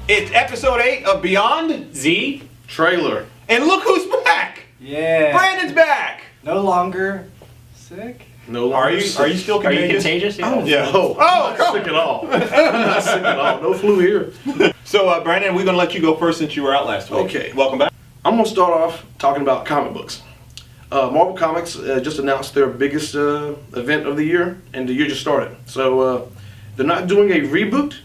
It's episode 8 of Beyond Z Trailer. And look who's back! Yeah. Brandon's back! No longer sick. No Are longer you sick. still Are you contagious? contagious? Oh, Yeah. no. Oh, I'm not sick at all. I'm not sick at all. No flu here. So, Brandon, we're going to let you go first since you were out last week. Okay. Welcome back. I'm going to start off talking about comic books. Marvel Comics just announced their biggest event of the year, and the year just started. So they're not doing a reboot,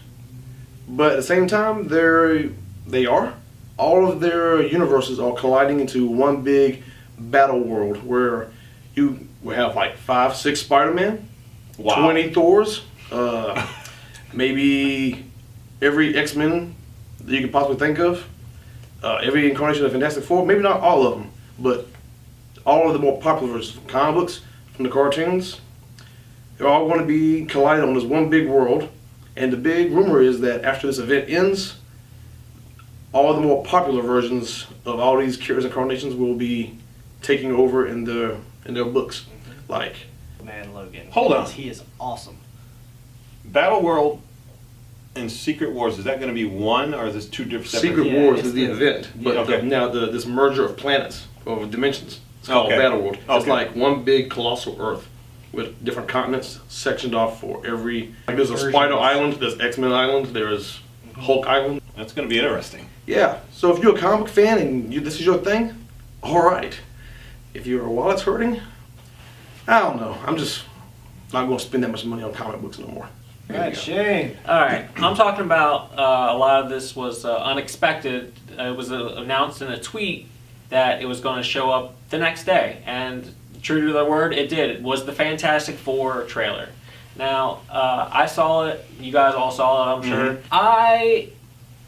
but at the same time, they are. All of their universes are colliding into one big battle world where you will have like 5, 6 Spider-Man, Wow. 20 Thors, maybe every XMen that you could possibly think of, every incarnation of Fantastic Four, maybe not all of them, but all of the more popular versions from comic books, from the cartoons, they're all going to be collided on this one big world. And the big rumor is that after this event ends, all the more popular versions of all these characters and incarnations will be taking over in their books. Like, Man, Logan. Hold on. He is awesome. Battle World and Secret Wars, is that going to be one, or is this 2 different separate? Secret Yeah, Wars it's is the the- event, but Okay. now this merger of planets, of dimensions, it's called Okay. Battle World. It's Okay. like one big colossal Earth with different continents sectioned off for every. Like there's a Versions. Spider Island, there's X-Men Island, there's Hulk Island. That's going to be interesting. Yeah, so if you're a comic fan and this is your thing, all right. If your wallet's hurting, I don't know. I'm just not going to spend that much money on comic books no more. There you Right, go. Shane. All right, I'm talking about a lot of this was unexpected. It was announced in a tweet that it was going to show up the next day, and true to their word, it did. It was the Fantastic Four trailer. Now, I saw it. You guys all saw it, I'm sure. I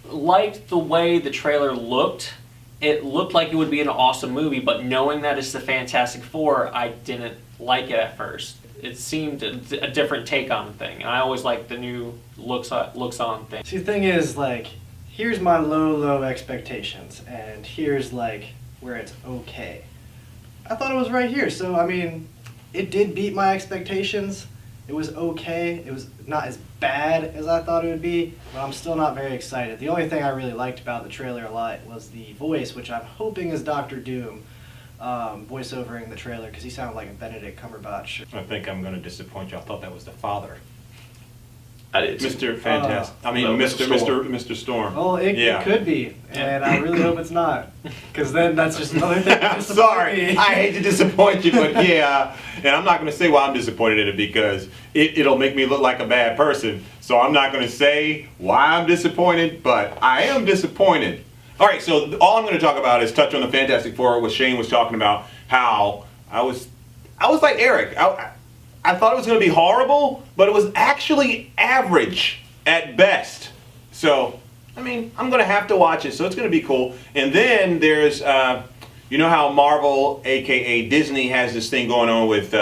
liked the way the trailer looked. It looked like it would be an awesome movie, but knowing that it's the Fantastic Four, I didn't like it at first. It seemed a different take on the thing, and I always like the new looks on thing. See, the thing is, like, here's my low expectations, and here's, like, where it's okay. I thought it was right here, so, I mean, it did beat my expectations. It was okay. It was not as bad as I thought it would be, but I'm still not very excited. The only thing I really liked about the trailer a lot was the voice, which I'm hoping is Dr. Doom voiceovering the trailer, because he sounded like a Benedict Cumberbatch. I think I'm going to disappoint you. I thought that was the father. I did too. Mr. Fantastic. I mean, no, Mr. Storm. Well, it Yeah. could be, and I really hope it's not, because then that's just another thing. to I'm disappoint sorry. me. I hate to disappoint you, but yeah. And I'm not going to say why I'm disappointed in it because it'll make me look like a bad person. So I'm not going to say why I'm disappointed, but I am disappointed. All right, so all I'm going to talk about is touch on the Fantastic Four, what Shane was talking about, how I was like Eric. I thought it was going to be horrible, but it was actually average at best. So, I mean, I'm going to have to watch it, so it's going to be cool. And then there's, you know how Marvel, aka Disney, has this thing going on with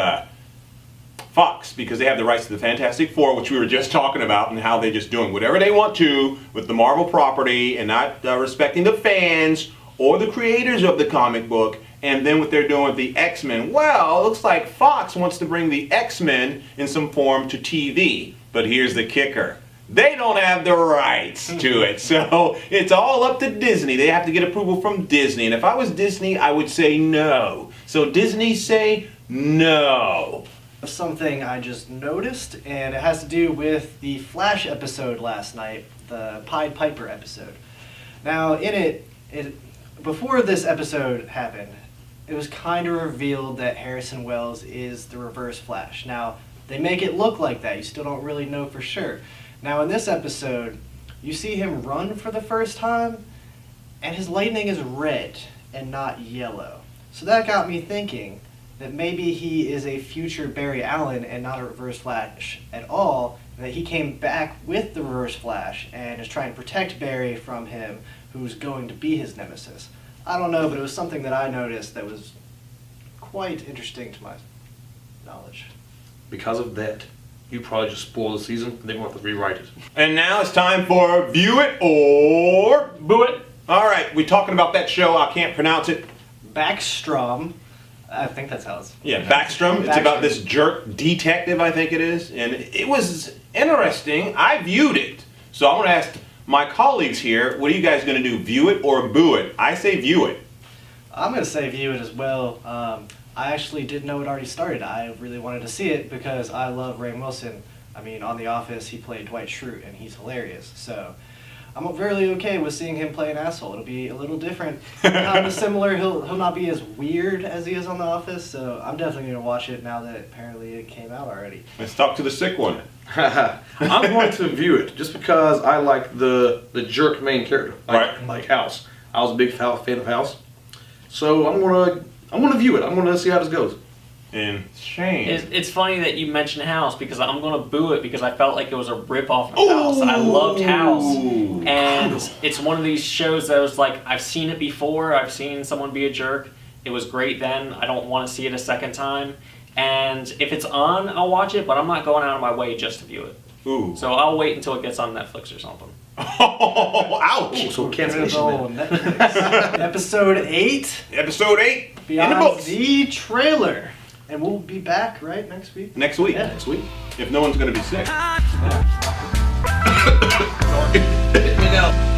Fox, because they have the rights to the Fantastic Four, which we were just talking about, and how they're just doing whatever they want to with the Marvel property and not respecting the fans or the creators of the comic book. And then what they're doing with the X-Men, well, it looks like Fox wants to bring the X-Men in some form to TV. But here's the kicker. They don't have the rights to it. So it's all up to Disney. They have to get approval from Disney. And if I was Disney, I would say no. So Disney say no. Something I just noticed, and it has to do with the Flash episode last night, the Pied Piper episode. Now, in it before this episode happened, it was kind of revealed that Harrison Wells is the Reverse Flash. Now, they make it look like that. You still don't really know for sure. Now, in this episode, you see him run for the first time, and his lightning is red and not yellow. So that got me thinking that maybe he is a future Barry Allen and not a Reverse Flash at all, and that he came back with the Reverse Flash and is trying to protect Barry from him, who's going to be his nemesis. I don't know, but it was something that I noticed that was quite interesting to my knowledge. Because of that, you probably just spoiled the season and they want to rewrite it. And now it's time for View It or Boo it! All right, we're talking about that show. I can't pronounce it. Backstrom. I think that's how it's. Yeah, Backstrom. It's about this jerk detective, I think it is. And it was interesting. I viewed it. So I want to ask My colleagues here, what are you guys going to do? View it or boo it? I say view it. I'm going to say view it as well. I actually didn't know it already started. I really wanted to see it because I love Rainn Wilson. I mean, on The Office, he played Dwight Schrute, and he's hilarious. So I'm really okay with seeing him play an asshole. It'll be a little different, kind of similar. He'll not be as weird as he is on The Office. So I'm definitely going to watch it now that apparently it came out already. Let's talk to the sick one. I'm going to view it just because I like the jerk main character, like House. I was a big fan of House, so I'm gonna view it. I'm gonna see how this goes. And Shane. It's funny that you mentioned House because I'm gonna boo it because I felt like it was a rip-off of House. I loved House, and it's one of these shows that was like I've seen it before. I've seen someone be a jerk. It was great then. I don't want to see it a second time. And if it's on, I'll watch it, but I'm not going out of my way just to view it. Ooh. So I'll wait until it gets on Netflix or something. Oh, ouch! So Good cancellation. old Netflix. Episode 8. Episode 8 in the Beyond books. the trailer. And we'll be back, right, next week? Next week. Yeah. Next week. If no one's going to be sick. Let me know.